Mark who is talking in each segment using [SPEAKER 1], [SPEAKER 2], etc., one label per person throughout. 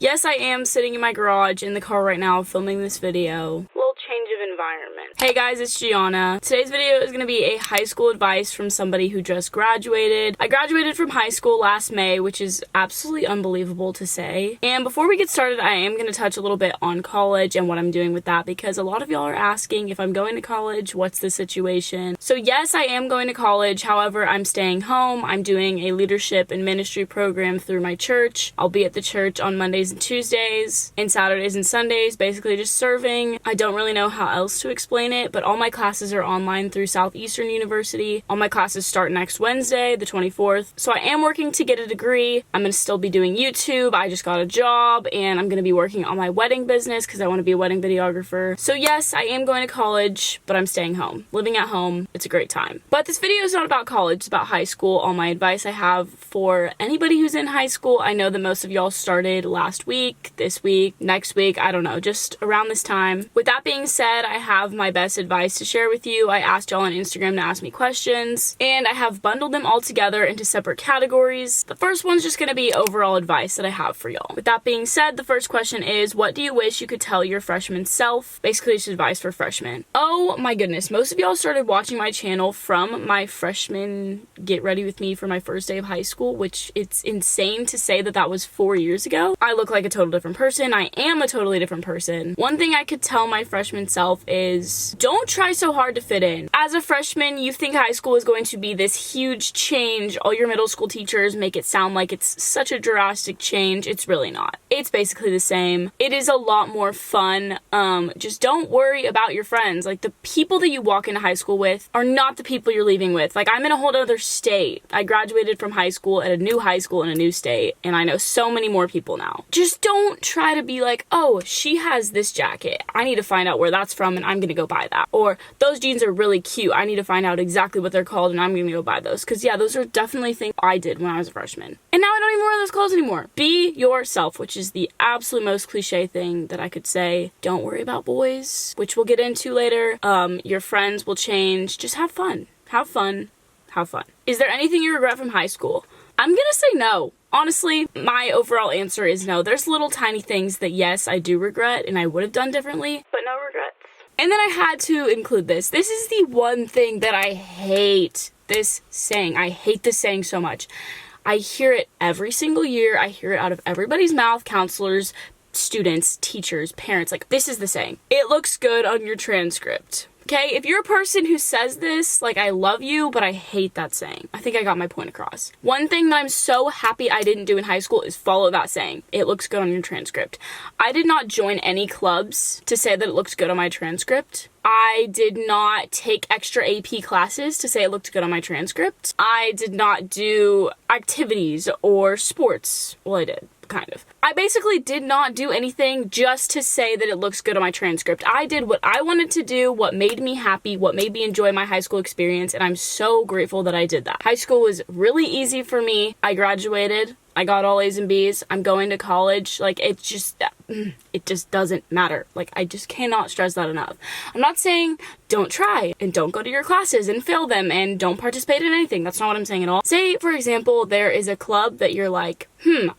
[SPEAKER 1] Yes, I am sitting in my garage in the car right now filming this video. Little change of environment. Hey guys, it's Gianna. Today's video is going to be a high school advice from somebody who just graduated. I graduated from high school last May, which is absolutely unbelievable to say. And before we get started, I am going to touch a little bit on college and what I'm doing with that, because a lot of y'all are asking if I'm going to college, what's the situation? So yes, I am going to college. However, I'm staying home. I'm doing a leadership and ministry program through my church. I'll be at the church on Mondays and Tuesdays and Saturdays and Sundays, basically just serving. I don't really know how else to explain it, but all my classes are online through Southeastern University. All my classes start next Wednesday, the 24th. So I am working to get a degree. I'm going to still be doing YouTube. I just got a job and I'm going to be working on my wedding business because I want to be a wedding videographer. So yes, I am going to college, but I'm staying home, living at home. It's a great time. But this video is not about college, it's about high school. All my advice I have for anybody who's in high school. I know that most of y'all started last week, this week, next week, I don't know, just around this time. With that being said, I have my best advice to share with you. I asked y'all on Instagram to ask me questions, and I have bundled them all together into separate categories. The first one's just going to be overall advice that I have for y'all. With that being said, the first question is, what do you wish you could tell your freshman self? Basically, just advice for freshmen. Oh my goodness, most of y'all started watching my channel from my freshman get ready with me for my first day of high school, which it's insane to say that that was 4 years ago. I look like a total different person. I am a totally different person. One thing I could tell my freshman self is don't try so hard to fit in. As a freshman, you think high school is going to be this huge change. All your middle school teachers make it sound like it's such a drastic change. It's really not. It's basically the same. It is a lot more fun. Just don't worry about your friends. Like, the people that you walk into high school with are not the people you're leaving with. Like, I'm in a whole other state. I graduated from high school at a new high school in a new state, and I know so many more people now. Just don't try to be like, oh, she has this jacket. I need to find out where that's from and I'm gonna go buy that. Or those jeans are really cute. I need to find out exactly what they're called and I'm gonna go buy those. Because yeah, those are definitely things I did when I was a freshman. And now I don't even wear those clothes anymore. Be yourself, which is the absolute most cliche thing that I could say. Don't worry about boys, which we'll get into later. Your friends will change. Just have fun. Have fun. Have fun. Is there anything you regret from high school? I'm gonna say no. Honestly, my overall answer is no. There's little tiny things that, yes, I do regret and I would have done differently, but no regrets. And then I had to include this. This is the one thing that I hate this saying. I hate this saying so much. I hear it every single year. I hear it out of everybody's mouth, counselors, students, teachers, parents. Like, this is the saying. It looks good on your transcript. Okay, if you're a person who says this, like, I love you, but I hate that saying. I think I got my point across. One thing that I'm so happy I didn't do in high school is follow that saying. It looks good on your transcript. I did not join any clubs to say that it looked good on my transcript. I did not take extra AP classes to say it looked good on my transcript. I did not do activities or sports. Well, I did. Kind of. I basically did not do anything just to say that it looks good on my transcript. I did what I wanted to do, what made me happy, what made me enjoy my high school experience, and I'm so grateful that I did that. High school was really easy for me. I graduated. I got all A's and B's. I'm going to college. Like, it just doesn't matter. Like, I just cannot stress that enough. I'm not saying don't try and don't go to your classes and fail them and don't participate in anything. That's not what I'm saying at all. Say, for example, there is a club that you're like,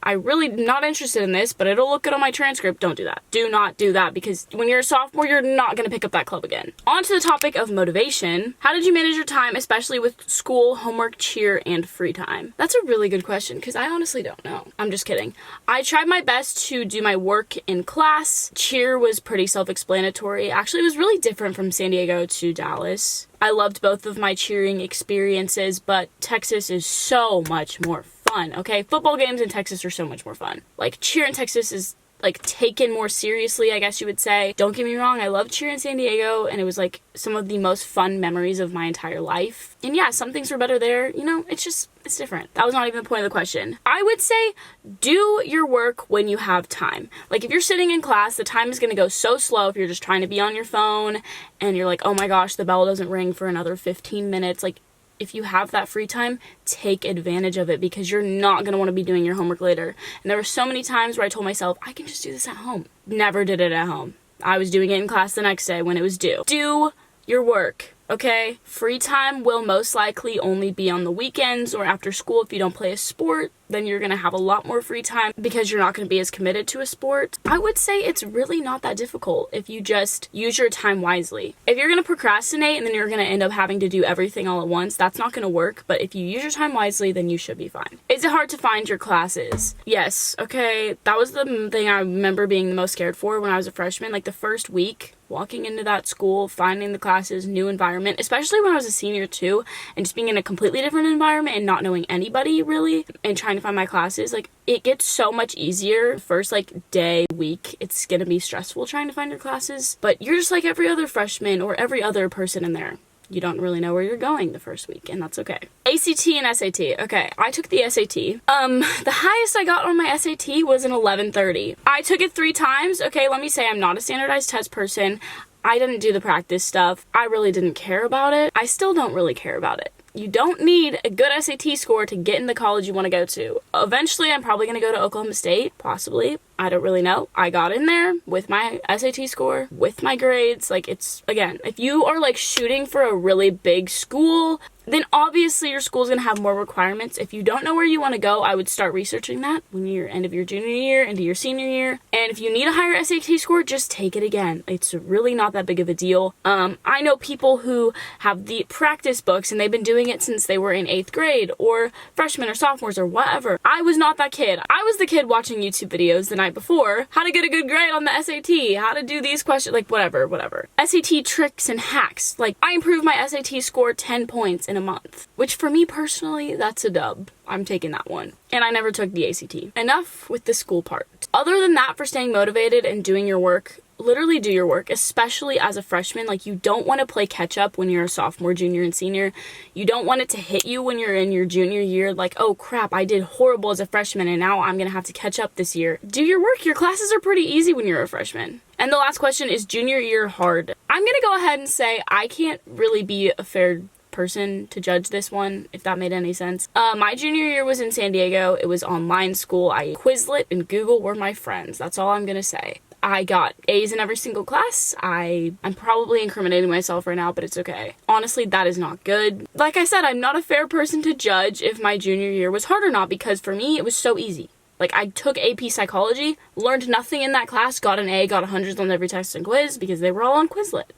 [SPEAKER 1] I really not interested in this, but it'll look good on my transcript. Don't do that. Do not do that, because when you're a sophomore, you're not going to pick up that club again. On to the topic of motivation. How did you manage your time, especially with school, homework, cheer, and free time? That's a really good question, because I honestly don't know. I'm just kidding. I tried my best to do my work in class. Cheer was pretty self-explanatory. Actually, it was really different from San Diego to Dallas. I loved both of my cheering experiences, but Texas is so much more fun, okay? Football games in Texas are so much more fun. Like, cheer in Texas is, like, taken more seriously, I guess you would say. Don't get me wrong, I loved cheer in San Diego, and it was, like, some of the most fun memories of my entire life. And yeah, some things were better there. You know, it's different. That was not even the point of the question. I would say do your work when you have time. Like, if you're sitting in class, the time is going to go so slow if you're just trying to be on your phone and you're like, oh my gosh, the bell doesn't ring for another 15 minutes. Like, if you have that free time, take advantage of it, because you're not going to want to be doing your homework later. And there were so many times where I told myself, I can just do this at home. Never did it at home. I was doing it in class the next day when it was due. Do your work. okay? Free time will most likely only be on the weekends or after school. If you don't play a sport, then you're gonna have a lot more free time because you're not gonna be as committed to a sport. I would say it's really not that difficult if you just use your time wisely. If you're gonna procrastinate and then you're gonna end up having to do everything all at once, that's not gonna work, but if you use your time wisely, then you should be fine. Is it hard to find your classes? Yes, okay, that was the thing I remember being the most scared for when I was a freshman. Like the first week, walking into that school, finding the classes, new environment, especially when I was a senior too, and just being in a completely different environment and not knowing anybody really, and trying to find my classes, like it gets so much easier. First like day, week, it's gonna be stressful trying to find your classes, but you're just like every other freshman or every other person in there. You don't really know where you're going the first week, and that's okay. ACT and SAT. Okay, I took the SAT. The highest I got on my SAT was an 1130. I took it 3 times. Okay, let me say I'm not a standardized test person. I didn't do the practice stuff. I really didn't care about it. I still don't really care about it. You don't need a good SAT score to get in the college you want to go to. Eventually, I'm probably going to go to Oklahoma State, possibly. I don't really know. I got in there with my SAT score, with my grades. Like, it's, again, if you are like shooting for a really big school, then obviously your school's gonna have more requirements. If you don't know where you want to go, I would start researching that when you're end of your junior year, into your senior year. And if you need a higher SAT score, just take it again. It's really not that big of a deal. I know people who have the practice books and they've been doing it since they were in 8th grade or freshmen or sophomores or whatever. I was not that kid. I was the kid watching YouTube videos the night before, how to get a good grade on the SAT, how to do these questions, like whatever. SAT tricks and hacks. Like, I improved my SAT score 10 points in a month, which for me personally, that's a dub. I'm taking that one. And I never took the ACT. Enough with the school part. Other than that, for staying motivated and doing your work, literally do your work, especially as a freshman. Like, you don't want to play catch up when you're a sophomore, junior, and senior. You don't want it to hit you when you're in your junior year, like, oh crap, I did horrible as a freshman and now I'm gonna have to catch up this year. Do your work. Your classes are pretty easy when you're a freshman. And the last question is junior year hard? I'm gonna go ahead and say I can't really be a fair person to judge this one, if that made any sense. My junior year was in San Diego. It was online school. Quizlet and Google were my friends. That's all I'm gonna say. I got A's in every single class. I'm probably incriminating myself right now, but it's okay. Honestly, that is not good. Like I said, I'm not a fair person to judge if my junior year was hard or not, because for me, it was so easy. Like, I took AP Psychology, learned nothing in that class, got an A, got 100s on every test and quiz because they were all on Quizlet.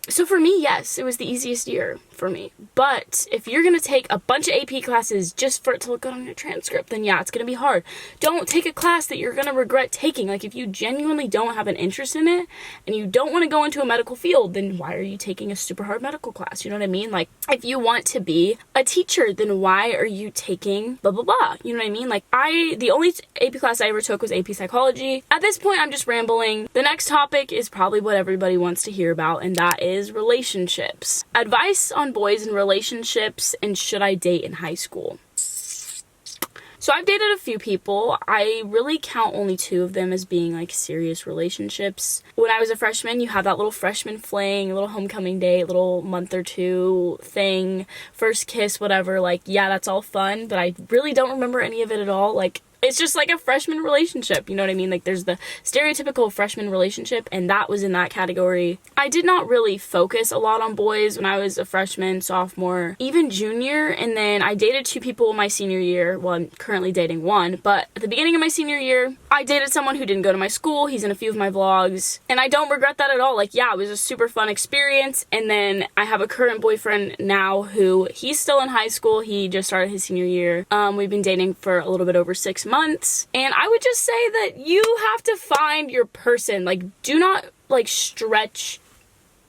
[SPEAKER 1] So for me, yes, it was the easiest year for me. But if you're gonna take a bunch of AP classes just for it to look good on your transcript, then yeah, it's gonna be hard. Don't take a class that you're gonna regret taking. Like, if you genuinely don't have an interest in it and you don't want to go into a medical field, then why are you taking a super hard medical class? You know what I mean? Like, if you want to be a teacher, then why are you taking blah blah blah? You know what I mean? Like, the only AP class I ever took was AP Psychology. At this point, I'm just rambling. The next topic is probably what everybody wants to hear about, and that is relationships. Advice on boys in relationships, and should I date in high school? So I've dated a few people. I really count only 2 of them as being like serious relationships. When I was a freshman, you have that little freshman fling, a little homecoming date, little month or 2 thing, first kiss, whatever. Like, yeah, that's all fun, but I really don't remember any of it at all. Like, it's just like a freshman relationship, you know what I mean? Like, there's the stereotypical freshman relationship, and that was in that category. I did not really focus a lot on boys when I was a freshman, sophomore, even junior, and then I dated 2 people my senior year. Well, I'm currently dating 1, but at the beginning of my senior year, I dated someone who didn't go to my school. He's in a few of my vlogs, and I don't regret that at all. Like, yeah, it was a super fun experience, and then I have a current boyfriend now who, he's still in high school. He just started his senior year. We've been dating for a little bit over 6 months, and I would just say that you have to find your person. Like, do not like stretch.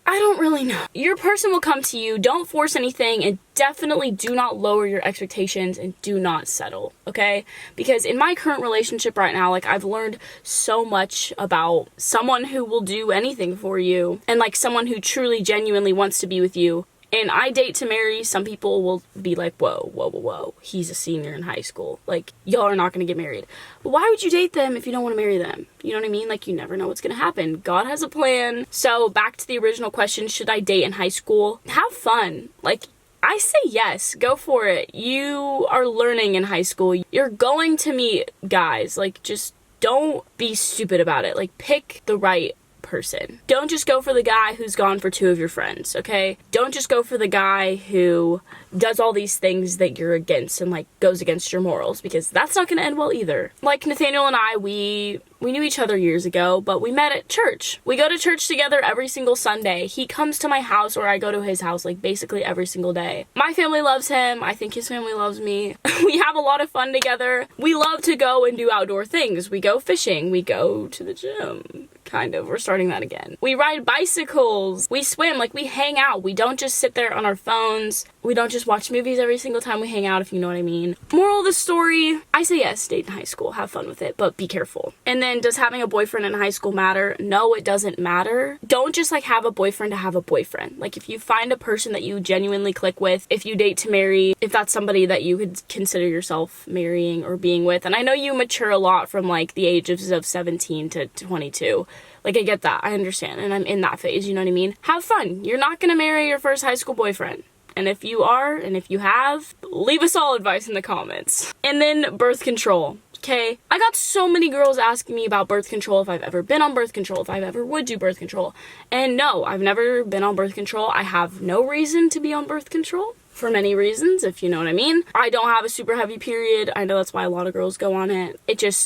[SPEAKER 1] I don't really know. Your person will come to you. Don't force anything, and definitely do not lower your expectations, and do not settle, okay? Because in my current relationship right now, like, I've learned so much about someone who will do anything for you, and like someone who truly genuinely wants to be with you. And I date to marry. Some people will be like, whoa, he's a senior in high school. Like, y'all are not going to get married. But why would you date them if you don't want to marry them? You know what I mean? Like, you never know what's going to happen. God has a plan. So back to the original question, should I date in high school? Have fun. Like, I say yes, go for it. You are learning in high school. You're going to meet guys. Like, just don't be stupid about it. Like, pick the right person. Don't just go for the guy who's gone for 2 of your friends, okay? Don't just go for the guy who does all these things that you're against and like goes against your morals, because that's not gonna end well either. Like Nathaniel and I, we knew each other years ago, but we met at church. We go to church together every single Sunday. He comes to my house or I go to his house like basically every single day. My family loves him. I think his family loves me. We have a lot of fun together. We love to go and do outdoor things. We go fishing. We go to the gym. Kind of. We're starting that again. We ride bicycles. We swim. Like, we hang out. We don't just sit there on our phones. We don't just watch movies every single time we hang out, if you know what I mean. Moral of the story, I say yes, date in high school. Have fun with it, but be careful. And then, does having a boyfriend in high school matter? No, it doesn't matter. Don't just, like, have a boyfriend to have a boyfriend. Like, if you find a person that you genuinely click with, if you date to marry, if that's somebody that you could consider yourself marrying or being with, and I know you mature a lot from, like, the ages of 17 to 22. Like, I get that. I understand. And I'm in that phase, you know what I mean? Have fun. You're not gonna marry your first high school boyfriend. And if you are, and if you have, leave us all advice in the comments. And then birth control. Okay? I got so many girls asking me about birth control, if I've ever been on birth control, if I ever would do birth control. And no, I've never been on birth control. I have no reason to be on birth control. For many reasons, if you know what I mean. I don't have a super heavy period. I know that's why a lot of girls go on it.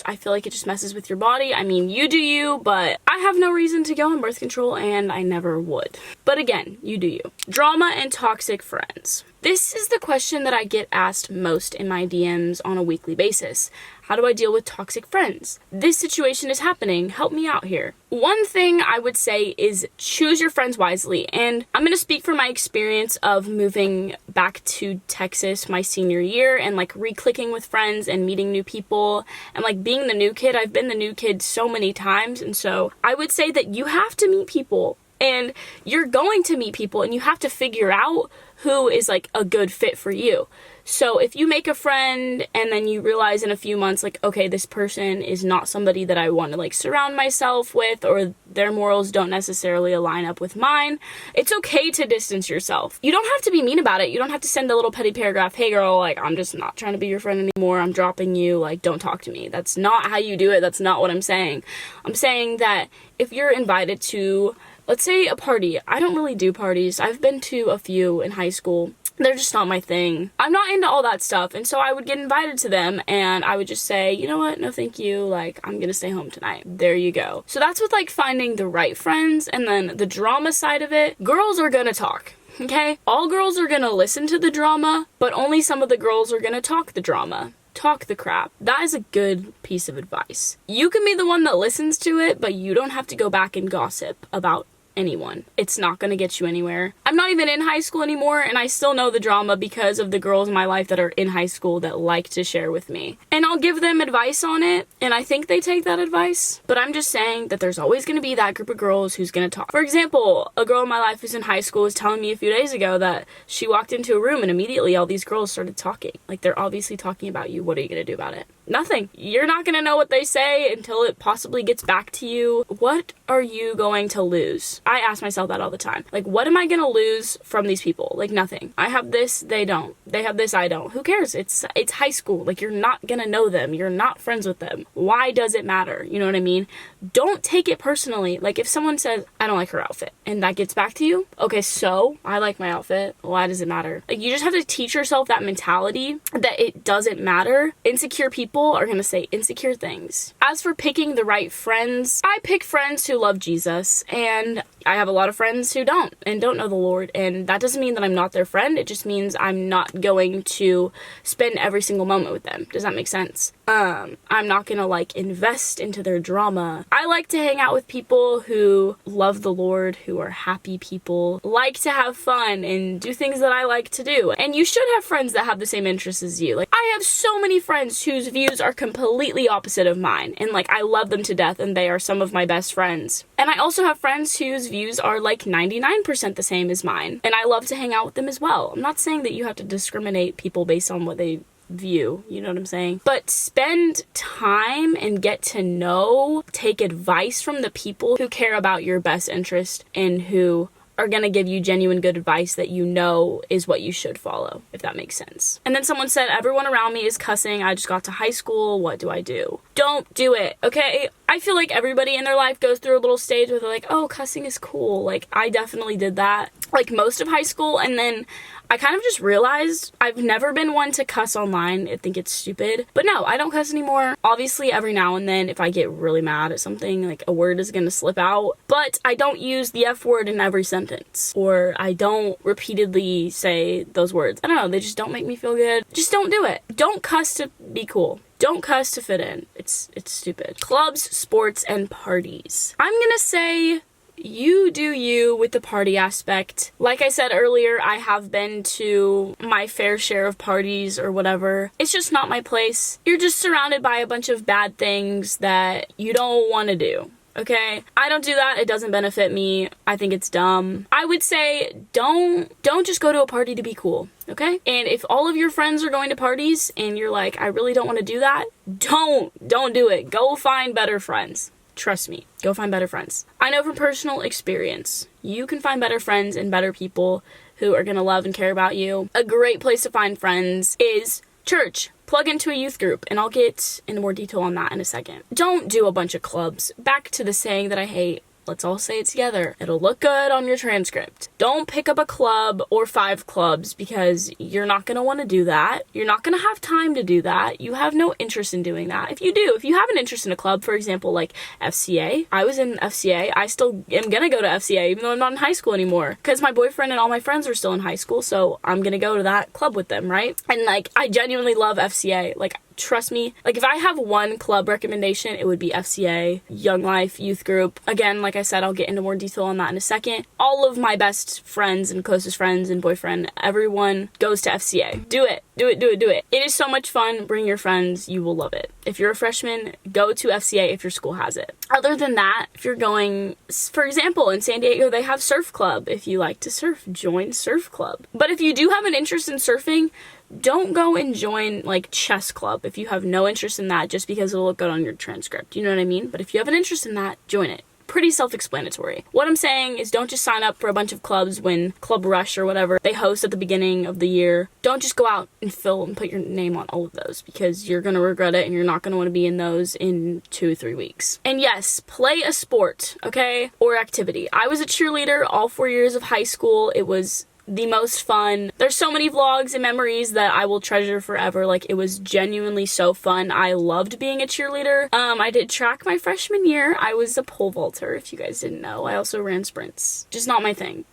[SPEAKER 1] I feel like it just messes with your body. I mean, you do you, but I have no reason to go on birth control and I never would. But again, you do you. Drama and toxic friends. This is the question that I get asked most in my DMs on a weekly basis. How do I deal with toxic friends? This situation is happening. Help me out here. One thing I would say is choose your friends wisely. And I'm going to speak from my experience of moving back to Texas my senior year and like re-clicking with friends and meeting new people and like being the new kid. I've been the new kid so many times. And so I would say that you have to meet people and you're going to meet people and you have to figure out who is like a good fit for you. So if you make a friend and then you realize in a few months, like, okay, this person is not somebody that I want to like surround myself with, or their morals don't necessarily align up with mine, it's okay to distance yourself. You don't have to be mean about it. You don't have to send a little petty paragraph, hey girl, like, I'm just not trying to be your friend anymore. I'm dropping you. Like, don't talk to me. That's not how you do it. That's not what I'm saying. I'm saying that if you're invited to, let's say, a party. I don't really do parties. I've been to a few in high school. They're just not my thing. I'm not into all that stuff, and so I would get invited to them, and I would just say, you know what, no thank you, like, I'm gonna stay home tonight. There you go. So that's with, like, finding the right friends, and then the drama side of it. Girls are gonna talk, okay? All girls are gonna listen to the drama, but only some of the girls are gonna talk the drama. Talk the crap. That is a good piece of advice. You can be the one that listens to it, but you don't have to go back and gossip about anyone. It's not gonna get you anywhere. I'm not even in high school anymore, and I still know the drama because of the girls in my life that are in high school that like to share with me. And I'll give them advice on it, and I think they take that advice. But I'm just saying that there's always gonna be that group of girls who's gonna talk. For example, a girl in my life who's in high school was telling me a few days ago that she walked into a room and immediately all these girls started talking. Like, they're obviously talking about you. What are you gonna do about it? Nothing. You're not gonna know what they say until it possibly gets back to you. What are you going to lose? I ask myself that all the time. Like, what am I gonna lose from these people? Like, nothing. I have this, they don't. They have this, I don't. Who cares? It's high school. Like, you're not gonna know them. You're not friends with them. Why does it matter? You know what I mean? Don't take it personally. Like, if someone says, I don't like her outfit, and that gets back to you, okay, so I like my outfit. Why does it matter? Like, you just have to teach yourself that mentality that it doesn't matter. Insecure people are gonna say insecure things. As for picking the right friends, I pick friends who love Jesus, and I have a lot of friends who don't know the Lord, and that doesn't mean that I'm not their friend. It just means I'm not going to spend every single moment with them. Does that make sense? I'm not gonna like invest into their drama. I like to hang out with people who love the Lord, who are happy people, like to have fun and do things that I like to do. And you should have friends that have the same interests as you. Like, I have so many friends whose views are completely opposite of mine, and like, I love them to death, and they are some of my best friends. And I also have friends whose views are like 99% the same as mine, and I love to hang out with them as well. I'm not saying that you have to discriminate people based on what they view, you know what I'm saying? But spend time and get to know, take advice from the people who care about your best interest and who are gonna give you genuine good advice that you know is what you should follow, if that makes sense. And then someone said, everyone around me is cussing. I just got to high school. What do I do? Don't do it, okay? I feel like everybody in their life goes through a little stage where they're like, oh, cussing is cool. Like, I definitely did that, like, most of high school, and then I kind of just realized I've never been one to cuss online. I think it's stupid. But no, I don't cuss anymore. Obviously, every now and then, if I get really mad at something, like a word is gonna slip out. But I don't use the F word in every sentence. Or I don't repeatedly say those words. I don't know, they just don't make me feel good. Just don't do it. Don't cuss to be cool. Don't cuss to fit in. It's stupid. Clubs, sports, and parties. I'm gonna say you do you with the party aspect. Like I said earlier, I have been to my fair share of parties or whatever. It's just not my place. You're just surrounded by a bunch of bad things that you don't want to do. Okay? I don't do that. It doesn't benefit me. I think it's dumb. I would say don't just go to a party to be cool. Okay? And if all of your friends are going to parties and you're like, I really don't want to do that, don't do it. Go find better friends. Trust me, go find better friends. I know from personal experience, you can find better friends and better people who are gonna love and care about you. A great place to find friends is church. Plug into a youth group, and I'll get into more detail on that in a second. Don't do a bunch of clubs. Back to the saying that I hate. Let's all say it together. It'll look good on your transcript. Don't pick up a club or 5 clubs because you're not going to want to do that. You're not going to have time to do that. You have no interest in doing that. If you have an interest in a club, for example, like FCA. I was in FCA. I still am going to go to FCA even though I'm not in high school anymore because my boyfriend and all my friends are still in high school, so I'm going to go to that club with them, right? And like, I genuinely love FCA. Like, trust me, like if I have one club recommendation, it would be FCA, Young Life, youth group. Again, like I said, I'll get into more detail on that in a second. All of my best friends and closest friends and boyfriend, everyone goes to FCA. Do it. Do it, do it, do it. It is so much fun. Bring your friends. You will love it. If you're a freshman, go to FCA if your school has it. Other than that, if you're going, for example, in San Diego, they have surf club. If you like to surf, join surf club. But if you do have an interest in surfing, don't go and join like chess club if you have no interest in that just because it'll look good on your transcript. You know what I mean? But if you have an interest in that, join it. Pretty self-explanatory. What I'm saying is don't just sign up for a bunch of clubs when Club Rush or whatever they host at the beginning of the year. Don't just go out and fill and put your name on all of those because you're going to regret it and you're not going to want to be in those in 2-3 weeks. And yes, play a sport, okay? Or activity. I was a cheerleader all 4 years of high school. It was the most fun. There's so many vlogs and memories that I will treasure forever. Like, it was genuinely so fun. I loved being a cheerleader. I did track my freshman year. I was a pole vaulter, if you guys didn't know. I also ran sprints. Just not my thing.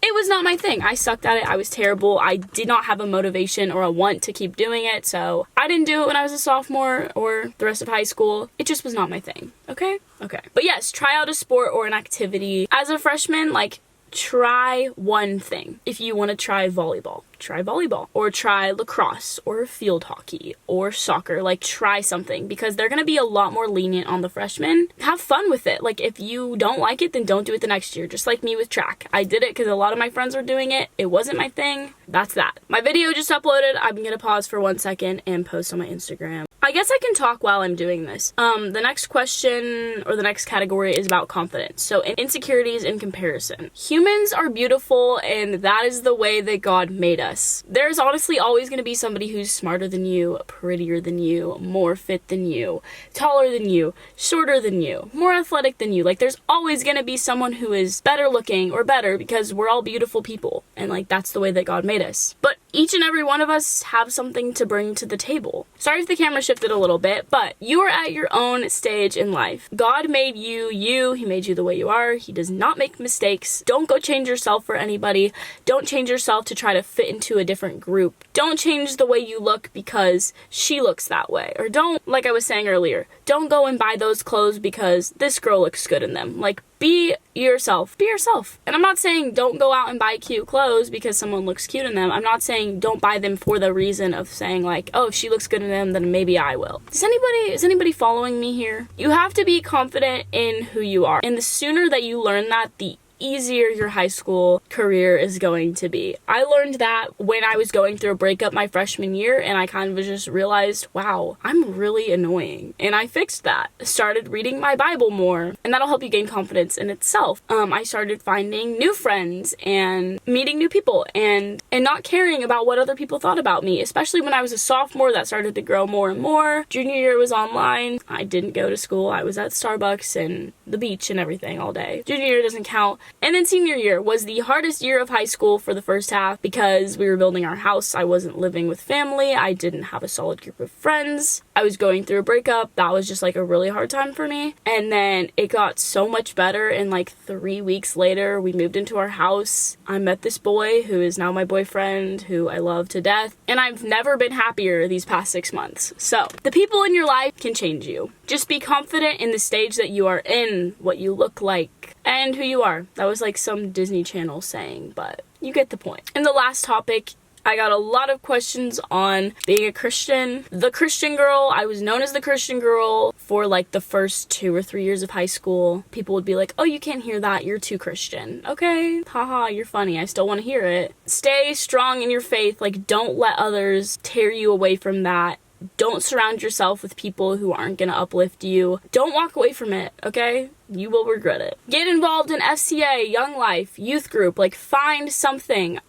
[SPEAKER 1] It was not my thing. I sucked at it. I was terrible. I did not have a motivation or a want to keep doing it, so I didn't do it when I was a sophomore or the rest of high school. It just was not my thing. Okay? Okay. But yes, try out a sport or an activity. As a freshman, like, try one thing. If you want to try volleyball, try volleyball, or try lacrosse or field hockey or soccer. Like, try something because they're going to be a lot more lenient on the freshmen. Have fun with it. Like, if you don't like it, then don't do it the next year. Just like me with track. I did it because a lot of my friends were doing it. It wasn't my thing. That's that. My video just uploaded. I'm going to pause for 1 second and post on my Instagram. I guess I can talk while I'm doing this. The next question or the next category is about confidence. So insecurities in comparison. Humans are beautiful and that is the way that God made us. There's honestly always going to be somebody who's smarter than you, prettier than you, more fit than you, taller than you, shorter than you, more athletic than you. Like, there's always going to be someone who is better looking or better because we're all beautiful people. And like, that's the way that God made us. But each and every one of us have something to bring to the table. Sorry if the camera shifted a little bit, but you are at your own stage in life. God made you, He made you the way you are. He does not make mistakes. Don't go change yourself for anybody. Don't change yourself to try to fit into a different group. Don't change the way you look because she looks that way. Or don't, like I was saying earlier, don't go and buy those clothes because this girl looks good in them. Like, be yourself. Be yourself. And I'm not saying don't go out and buy cute clothes because someone looks cute in them. I'm not saying don't buy them for the reason of saying like, oh, if she looks good in them, then maybe I will. Is anybody following me here? You have to be confident in who you are. And the sooner that you learn that, the easier your high school career is going to be. I learned that when I was going through a breakup my freshman year, and I kind of just realized, wow, I'm really annoying. And I fixed that. Started reading my Bible more, and that'll help you gain confidence in itself. I started finding new friends and meeting new people and not caring about what other people thought about me, especially when I was a sophomore. That started to grow more and more. Junior year was online. I didn't go to school. I was at Starbucks and the beach and everything all day. Junior year doesn't count. And then senior year was the hardest year of high school for the first half because we were building our house. I wasn't living with family. I didn't have a solid group of friends. I was going through a breakup. That was just like a really hard time for me. And then it got so much better, and like 3 weeks later we moved into our house. I met this boy who is now my boyfriend, who I love to death, and I've never been happier these past 6 months. So the people in your life can change you. Just be confident in the stage that you are in, what you look like, and who you are. That was like some Disney Channel saying, but you get the point. And the last topic, I got a lot of questions on being a Christian. The Christian girl, I was known as the Christian girl for like the first 2 or 3 years of high school. People would be like, oh, you can't hear that, you're too Christian. Okay, haha, you're funny, I still want to hear it. Stay strong in your faith, like don't let others tear you away from that. Don't surround yourself with people who aren't gonna uplift you. Don't walk away from it, okay? You will regret it. Get involved in FCA, Young Life, youth group, like find something.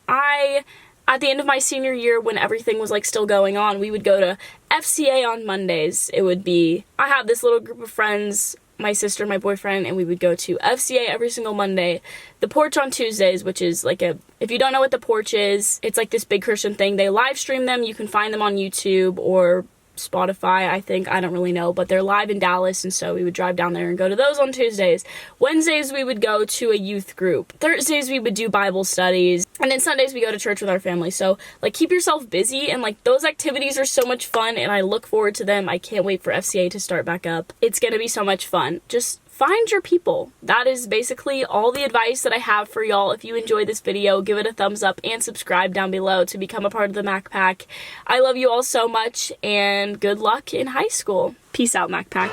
[SPEAKER 1] At the end of my senior year, when everything was like still going on, we would go to FCA on Mondays. I have this little group of friends, my sister, my boyfriend, and we would go to FCA every single Monday. The Porch on Tuesdays, which is like if you don't know what the Porch is, it's like this big Christian thing. They live stream them. You can find them on YouTube or Spotify, I think. I don't really know, but they're live in Dallas, and so we would drive down there and go to those on Tuesdays. Wednesdays we would go to a youth group. Thursdays we would do Bible studies, and then Sundays we go to church with our family. So like keep yourself busy, and like those activities are so much fun, and I look forward to them. I can't wait for FCA to start back up. It's gonna be so much fun. Just find your people. That is basically all the advice that I have for y'all. If you enjoyed this video, give it a thumbs up and subscribe down below to become a part of the MacPack. I love you all so much, and good luck in high school. Peace out, MacPack.